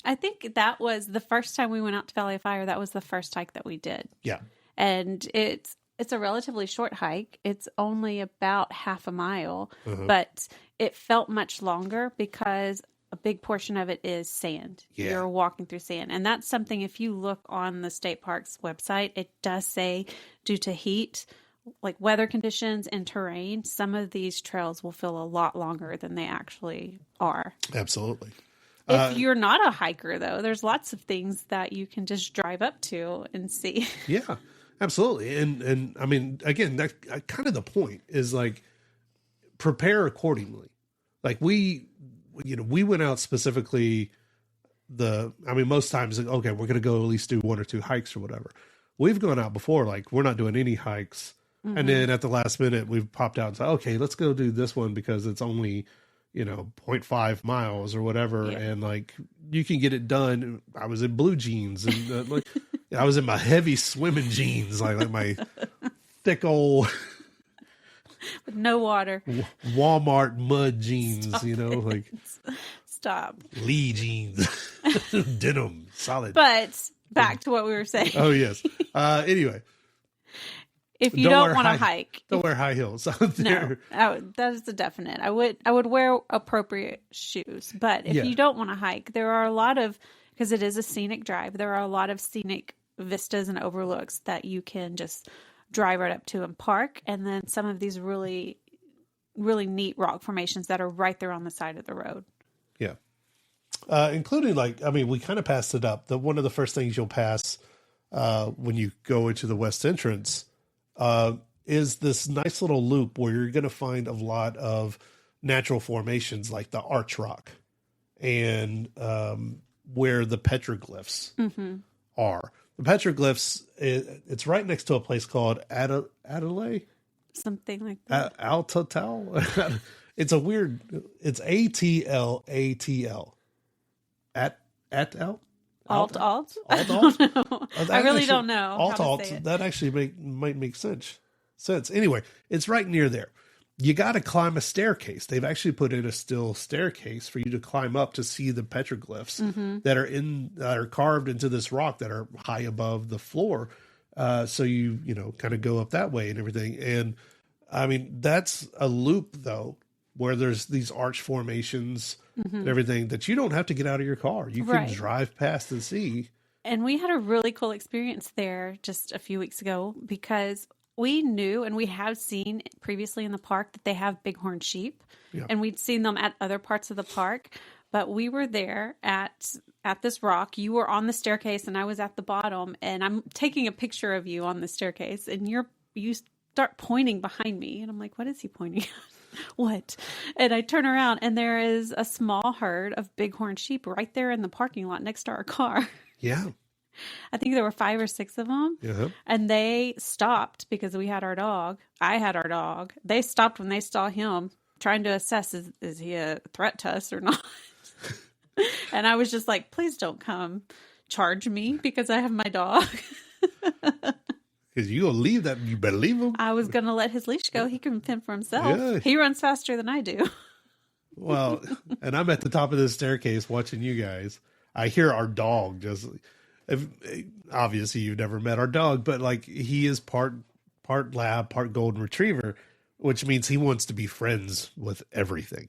Speaker 2: I think that was the first time we went out to Valley of Fire. That was the first hike that we did.
Speaker 1: Yeah.
Speaker 2: And it's a relatively short hike. It's only about half a mile, but it felt much longer because a big portion of it is sand. Yeah. You're walking through sand. And that's something, if you look on the state park's website, it does say due to heat, like weather conditions and terrain, some of these trails will feel a lot longer than they actually are.
Speaker 1: Absolutely.
Speaker 2: If you're not a hiker, though, there's lots of things that you can just drive up to and see.
Speaker 1: Yeah, absolutely. And I mean, again, that kind of the point is like prepare accordingly. Like we went out specifically most times, okay, we're going to go at least do one or two hikes or whatever. We've gone out before, like we're not doing any hikes. Mm-hmm. And then at the last minute, we've popped out and said, okay, let's go do this one because it's only, 0.5 miles or whatever. Yeah. And like, you can get it done. I was in blue jeans and I was in my heavy swimming jeans, like my thick old
Speaker 2: with no water,
Speaker 1: Walmart mud jeans,
Speaker 2: Stop.
Speaker 1: Lee jeans, denim, solid.
Speaker 2: But back to what we were saying.
Speaker 1: Oh yes. Anyway.
Speaker 2: If you don't want to hike,
Speaker 1: don't wear high heels out there.
Speaker 2: No, that is a definite. I would wear appropriate shoes. But if you don't want to hike, there are a lot of, because it is a scenic drive, there are a lot of scenic vistas and overlooks that you can just drive right up to and park. And then some of these really, really neat rock formations that are right there on the side of the road.
Speaker 1: Yeah. Including we kind of passed it up. One of the first things you'll pass when you go into the west entrance is this nice little loop where you're going to find a lot of natural formations like the arch rock and where the petroglyphs are. The petroglyphs, it's right next to a place called Adelaide?
Speaker 2: Something like that.
Speaker 1: Altatal? It's it's ATLATL. Alt?
Speaker 2: Alt?
Speaker 1: I don't know.
Speaker 2: I really don't know.
Speaker 1: Alt. That actually might make sense. Anyway, it's right near there. You got to climb a staircase. They've actually put in a steel staircase for you to climb up to see the petroglyphs that are carved into this rock that are high above the floor. So you kind of go up that way and everything. And I mean, that's a loop though, where there's these arch formations and everything that you don't have to get out of your car. You can drive past and see.
Speaker 2: And we had a really cool experience there just a few weeks ago because we knew and we have seen previously in the park that they have bighorn sheep, and we'd seen them at other parts of the park. But we were there at this rock. You were on the staircase, and I was at the bottom. And I'm taking a picture of you on the staircase, and you start pointing behind me, and I'm like, "What is he pointing at? What?" And I turn around, and there is a small herd of bighorn sheep right there in the parking lot next to our car.
Speaker 1: Yeah.
Speaker 2: I think there were 5 or 6 of them.
Speaker 1: Uh-huh.
Speaker 2: And they stopped because we had our dog. I had our dog. They stopped when they saw him, trying to assess, is he a threat to us or not? And I was just like, please don't come charge me because I have my dog.
Speaker 1: Because you'll leave that. You better leave him.
Speaker 2: I was going to let his leash go. He can fend for himself. Yeah. He runs faster than I do.
Speaker 1: Well, and I'm at the top of this staircase watching you guys. I hear our dog just... Obviously, you've never met our dog, but he is part lab, part golden retriever, which means he wants to be friends with everything.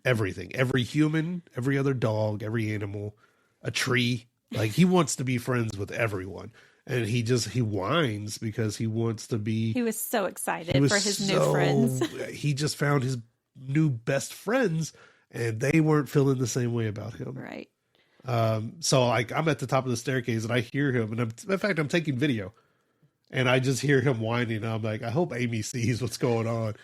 Speaker 1: Everything. Every human, every other dog, every animal, a tree. He wants to be friends with everyone. And he whines because he wants to be... He
Speaker 2: was so excited for his new friends.
Speaker 1: He just found his new best friends, and they weren't feeling the same way about him.
Speaker 2: Right.
Speaker 1: So I'm at the top of the staircase and I hear him, and in fact, I'm taking video and I just hear him whining. And I'm like, I hope Amy sees what's going on.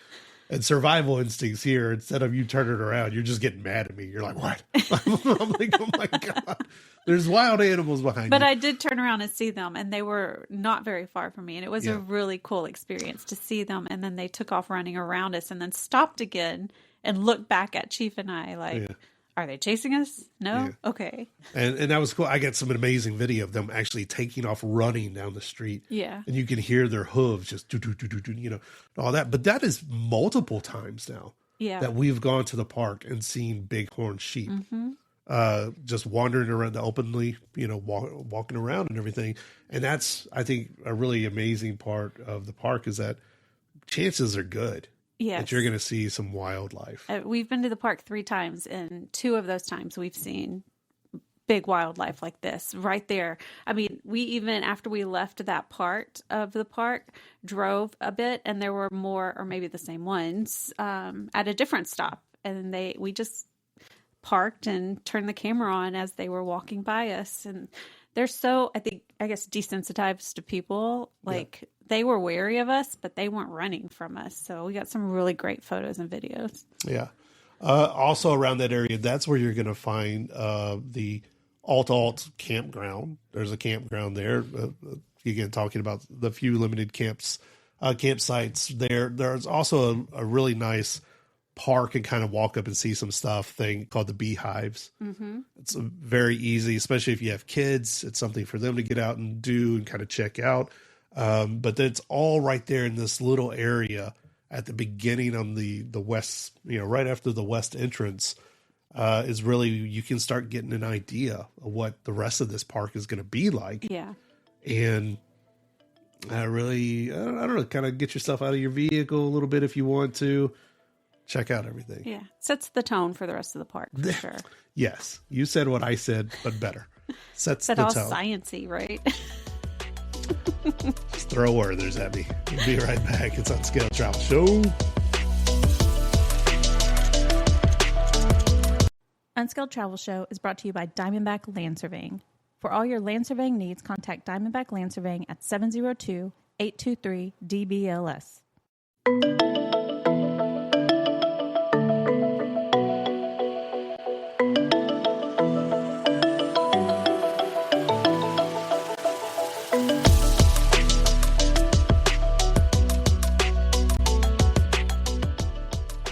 Speaker 1: And survival instincts here, instead of you turning around, you're just getting mad at me. You're like, what? I'm like, oh my God, there's wild animals behind
Speaker 2: But
Speaker 1: you.
Speaker 2: I did turn around and see them, and they were not very far from me. And it was a really cool experience to see them. And then they took off running around us and then stopped again and looked back at Chief and I are they chasing us? No? Yeah. Okay.
Speaker 1: And that was cool. I got some amazing video of them actually taking off running down the street.
Speaker 2: Yeah.
Speaker 1: And you can hear their hooves just do, all that. But that is multiple times now that we've gone to the park and seen bighorn sheep just wandering around openly, walking around and everything. And that's, I think, a really amazing part of the park is that chances are good. Yes. That you're going to see some wildlife.
Speaker 2: We've been to the park 3 times, and 2 of those times we've seen big wildlife like this right there. I mean, we even, after we left that part of the park, drove a bit, and there were more, or maybe the same ones, at a different stop. And we just parked and turned the camera on as they were walking by us. And they're so, I guess, desensitized to people. They were wary of us, but they weren't running from us. So we got some really great photos and videos.
Speaker 1: Yeah. Also around that area, that's where you're going to find the Alt campground. There's a campground there. Again, talking about the few limited campsites there. There's also a really nice park and kind of walk up and see some stuff thing called the beehives. Mm-hmm. It's very easy, especially if you have kids. It's something for them to get out and do and kind of check out. But it's all right there in this little area at the beginning on the west, right after the west entrance, is really, you can start getting an idea of what the rest of this park is going to be like.
Speaker 2: Yeah.
Speaker 1: And I don't know, kind of get yourself out of your vehicle a little bit if you want to. Check out everything.
Speaker 2: Yeah. Sets the tone for the rest of the park, for sure.
Speaker 1: Yes. You said what I said, but better. Sets the tone.
Speaker 2: All sciencey, right?
Speaker 1: Just throw Werther's at me. We'll be right back. It's Unscaled Travel Show.
Speaker 3: Unscaled Travel Show is brought to you by Diamondback Land Surveying. For all your land surveying needs, contact Diamondback Land Surveying at 702-823-DBLS.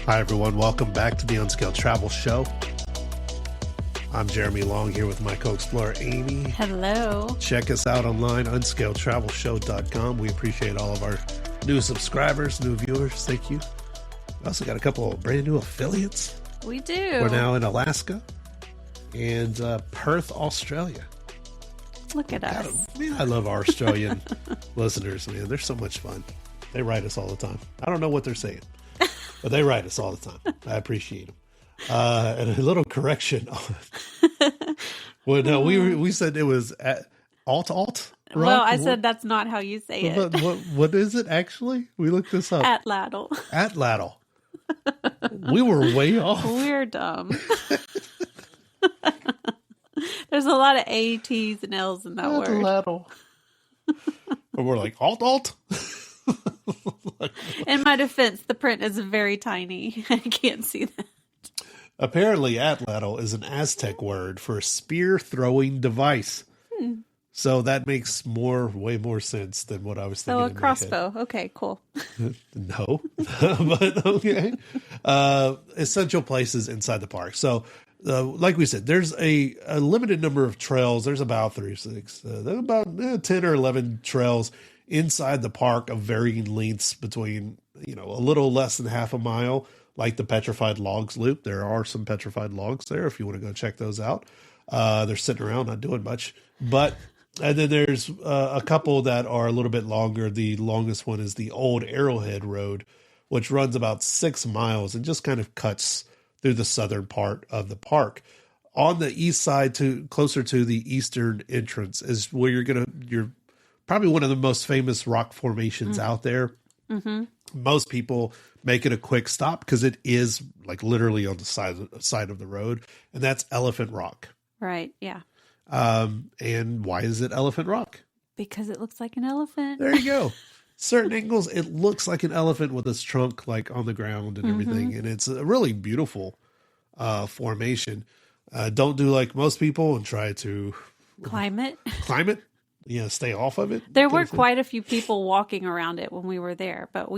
Speaker 1: Hi, everyone. Welcome back to the Unscaled Travel Show. I'm Jeremy Long here with my co-explorer, Amy.
Speaker 2: Hello.
Speaker 1: Check us out online, unscaledtravelshow.com. We appreciate all of our new subscribers, new viewers. Thank you. We also got a couple of brand new affiliates.
Speaker 2: We do.
Speaker 1: We're now in Alaska and Perth, Australia.
Speaker 2: Look at us.
Speaker 1: I love our Australian listeners, man. They're so much fun. They write us all the time. I don't know what they're saying, but they write us all the time. I appreciate them. And a little correction. Well, no, we said it was alt. Rock?
Speaker 2: Well, I said that's not how you say it.
Speaker 1: What is it actually? We looked this up.
Speaker 2: At Laddle.
Speaker 1: At Laddle. We were way off.
Speaker 2: We're dumb. There's a lot of A, T's, and L's in that word.
Speaker 1: Laddle. And we're like, alt.
Speaker 2: In my defense, the print is very tiny. I can't see that.
Speaker 1: Apparently, atlatl is an Aztec word for a spear-throwing device. So that makes way more sense than what I was thinking.
Speaker 2: So a crossbow. Okay, cool.
Speaker 1: No, but okay. Essential places inside the park. So, like we said, there's a limited number of trails. There's about 36. There's about 10 or 11 trails inside the park of varying lengths between, a little less than half a mile, like the Petrified Logs Loop. There are some petrified logs there if you want to go check those out. They're sitting around not doing much. And then there's a couple that are a little bit longer. The longest one is the Old Arrowhead Road, which runs about 6 miles and just kind of cuts through the southern part of the park. On the east side, closer to the eastern entrance, is where you're probably one of the most famous rock formations out there. Mm-hmm. Most people make it a quick stop because it is like literally on the side of the road, and that's Elephant Rock.
Speaker 2: Right. Yeah.
Speaker 1: And why is it Elephant Rock?
Speaker 2: Because it looks like an elephant.
Speaker 1: There you go. Certain angles, it looks like an elephant with its trunk like on the ground and everything, and it's a really beautiful formation. Don't do like most people and try to
Speaker 2: climb it.
Speaker 1: Stay off of it.
Speaker 2: There were quite a few people walking around it when we were there, but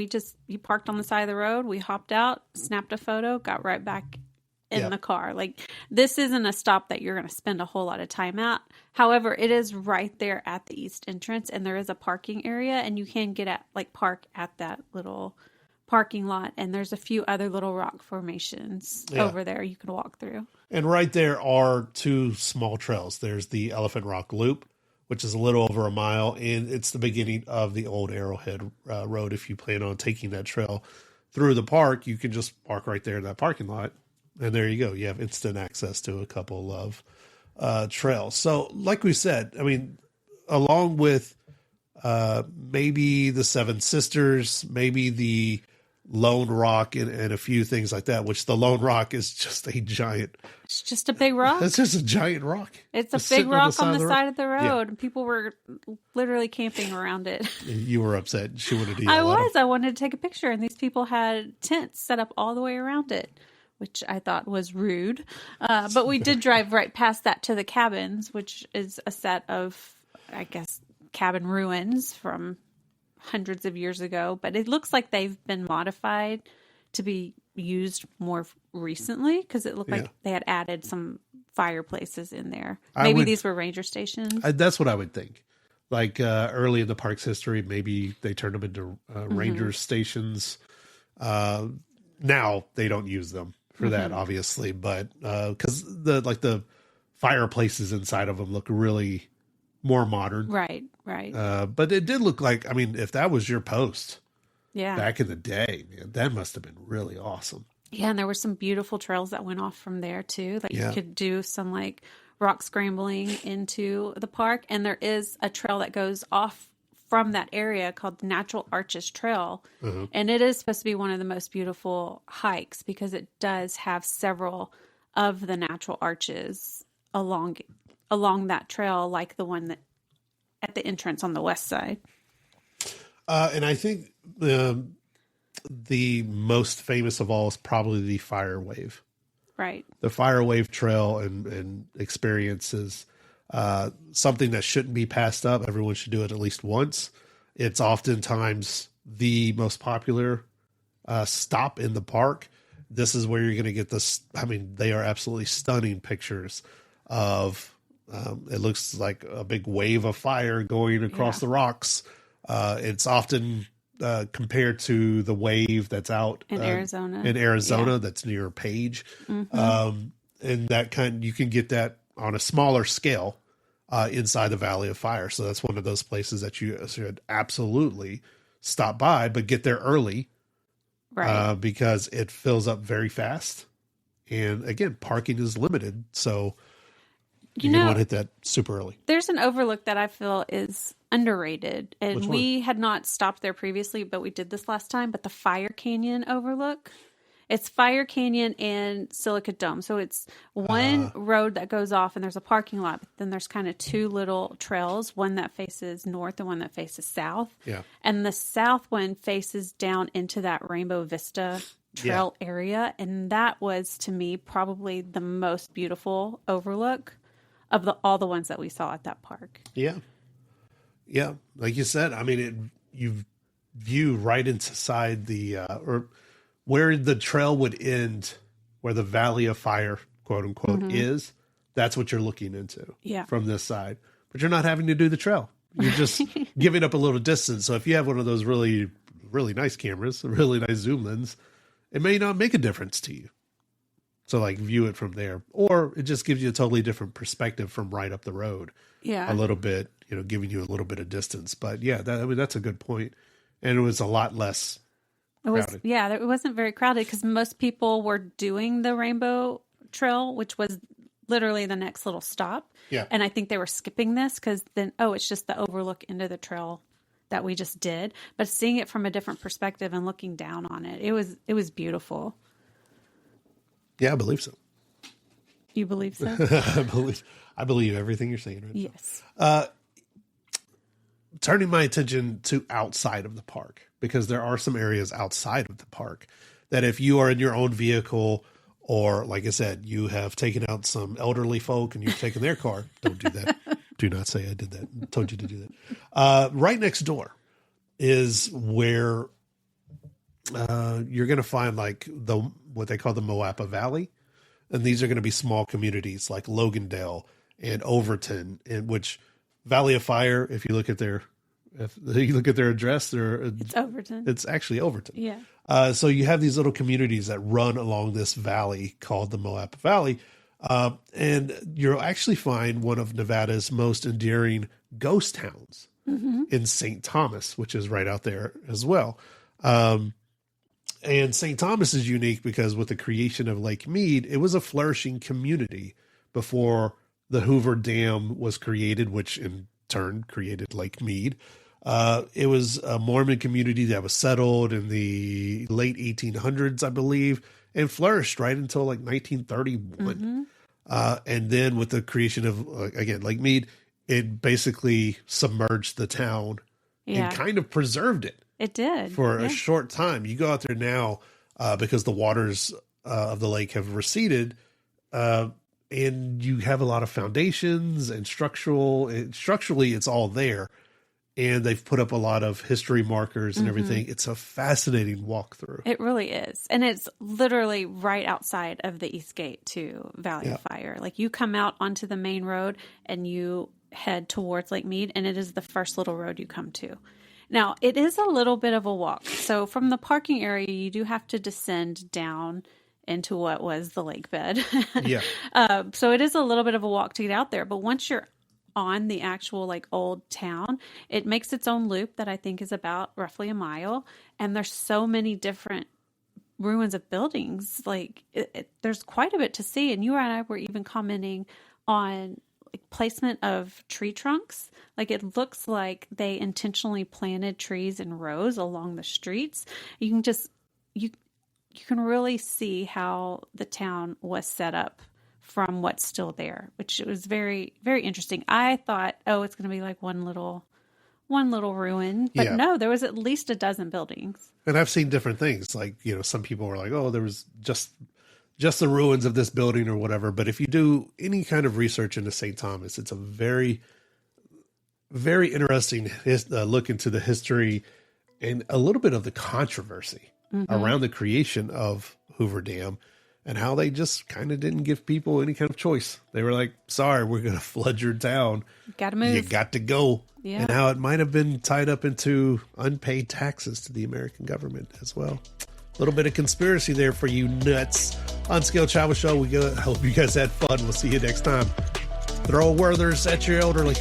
Speaker 2: you parked on the side of the road. We hopped out, snapped a photo, got right back in the car. Like, this isn't a stop that you're going to spend a whole lot of time at. However, it is right there at the east entrance, and there is a parking area, and you can park at that little parking lot. And there's a few other little rock formations over there you can walk through. And
Speaker 1: right there are 2 small trails. There's the Elephant Rock Loop, which is a little over a mile, and it's the beginning of the Old Arrowhead Road. If you plan on taking that trail through the park, you can just park right there in that parking lot, and there you go. You have instant access to a couple of trails. So, like we said, I mean, along with maybe the Seven Sisters, maybe the Lone Rock, and a few things like that, which the Lone Rock is just a giant.
Speaker 2: It's just a big rock.
Speaker 1: It's just a giant rock.
Speaker 2: It's a big rock on the side of the road. And people were literally camping around it.
Speaker 1: You were upset. She wanted to
Speaker 2: I wanted to take a picture, and these people had tents set up all the way around it, which I thought was rude. But we did drive right past that to the cabins, which is a set of, I guess, cabin ruins from hundreds of years ago, but it looks like they've been modified to be used more recently because it looked like they had added some fireplaces in there. Maybe these were ranger stations.
Speaker 1: That's what I would think. Like early in the park's history, maybe they turned them into ranger stations. Now they don't use them for that, obviously, but because the fireplaces inside of them look really more modern.
Speaker 2: Right.
Speaker 1: But it did look like, I mean, if that was your post back in the day, man, that must have been really awesome.
Speaker 2: Yeah, and there were some beautiful trails that went off from there too. Like you could do some rock scrambling into the park, and there is a trail that goes off from that area called the Natural Arches Trail.
Speaker 1: Mm-hmm.
Speaker 2: And it is supposed to be one of the most beautiful hikes because it does have several of the natural arches along that trail, like the one that at the entrance on the west side.
Speaker 1: And I think the most famous of all is probably the Fire Wave.
Speaker 2: Right.
Speaker 1: The Fire Wave Trail and experience is something that shouldn't be passed up. Everyone should do it at least once. It's oftentimes the most popular stop in the park. This is where you're going to get this. I mean, they are absolutely stunning pictures of, it looks like a big wave of fire going across the rocks. It's often compared to the wave that's out
Speaker 2: in Arizona.
Speaker 1: That's near Page. And that you can get that on a smaller scale inside the Valley of Fire. So that's one of those places that you should absolutely stop by, but get there early,
Speaker 2: right?
Speaker 1: Because it fills up very fast. And again, parking is limited. So you want to hit that super early.
Speaker 2: There's an overlook that I feel is underrated. And we had not stopped there previously, but we did this last time. But the Fire Canyon overlook. It's Fire Canyon and Silicate Dome. So it's one road that goes off and there's a parking lot. But then there's kind of two little trails, one that faces north and one that faces south.
Speaker 1: Yeah.
Speaker 2: And the south one faces down into that Rainbow Vista trail area. And that was, to me, probably the most beautiful overlook of all the ones that we saw at that park.
Speaker 1: Yeah. Yeah. Like you said, I mean, you view right inside the, or where the trail would end, where the Valley of Fire, quote unquote, is. That's what you're looking into from this side. But you're not having to do the trail. You're just giving up a little distance. So if you have one of those really, really nice cameras, a really nice zoom lens, it may not make a difference to you. So like view it from there, or it just gives you a totally different perspective from right up the road.
Speaker 2: Yeah.
Speaker 1: A little bit, giving you a little bit of distance. But yeah, that's a good point. And it was a lot less crowded.
Speaker 2: It wasn't very crowded because most people were doing the Rainbow Trail, which was literally the next little stop.
Speaker 1: Yeah.
Speaker 2: And I think they were skipping this because then, it's just the overlook into the trail that we just did. But seeing it from a different perspective and looking down on it, it was beautiful.
Speaker 1: Yeah, I believe so.
Speaker 2: You believe so?
Speaker 1: I believe everything you're saying right now.
Speaker 2: Yes.
Speaker 1: Turning my attention to outside of the park, because there are some areas outside of the park that if you are in your own vehicle, or like I said, you have taken out some elderly folk and you've taken their car, don't do that. Do not say I did that. I told you to do that. Right next door is where you're going to find like what they call the Moapa Valley. And these are going to be small communities like Logandale and Overton, in which Valley of Fire, if you look at their address,
Speaker 2: it's Overton.
Speaker 1: It's actually Overton.
Speaker 2: Yeah.
Speaker 1: So you have these little communities that run along this valley called the Moapa Valley. And you'll actually find one of Nevada's most endearing ghost towns in St. Thomas, which is right out there as well. And St. Thomas is unique because with the creation of Lake Mead, it was a flourishing community before the Hoover Dam was created, which in turn created Lake Mead. It was a Mormon community that was settled in the late 1800s, I believe, and flourished right until like 1931. And then with the creation of, again, Lake Mead, it basically submerged the town and kind of preserved it.
Speaker 2: It did.
Speaker 1: For a short time. You go out there now because the waters of the lake have receded, and you have a lot of foundations and structurally it's all there. And they've put up a lot of history markers and everything. It's a fascinating walkthrough.
Speaker 2: It really is. And it's literally right outside of the East Gate to Valley of Fire. Like you come out onto the main road and you head towards Lake Mead, and it is the first little road you come to. Now, it is a little bit of a walk. So from the parking area, you do have to descend down into what was the lake bed. So it is a little bit of a walk to get out there. But once you're on the actual like old town, it makes its own loop that I think is about roughly a mile. And there's so many different ruins of buildings. Like there's quite a bit to see. And you and I were even commenting on placement of tree trunks. Like it looks like they intentionally planted trees in rows along the streets. You can just, you can really see how the town was set up from what's still there, which was very, very interesting. I thought, oh, it's going to be like one little ruin, but no, there was at least a dozen buildings.
Speaker 1: And I've seen different things. Like, you know, some people were like, oh, there was just the ruins of this building or whatever. But if you do any kind of research into St. Thomas, it's a very, very interesting look into the history and a little bit of the controversy around the creation of Hoover Dam and how they just kind of didn't give people any kind of choice. They were like, sorry, we're going to flood your town.
Speaker 2: Got to move.
Speaker 1: You got to go.
Speaker 2: Yeah.
Speaker 1: And how it might have been tied up into unpaid taxes to the American government as well. A little bit of conspiracy there for you nuts. Unscaled Travel Show. I hope you guys had fun. We'll see you next time. Throw Werthers at your elderly.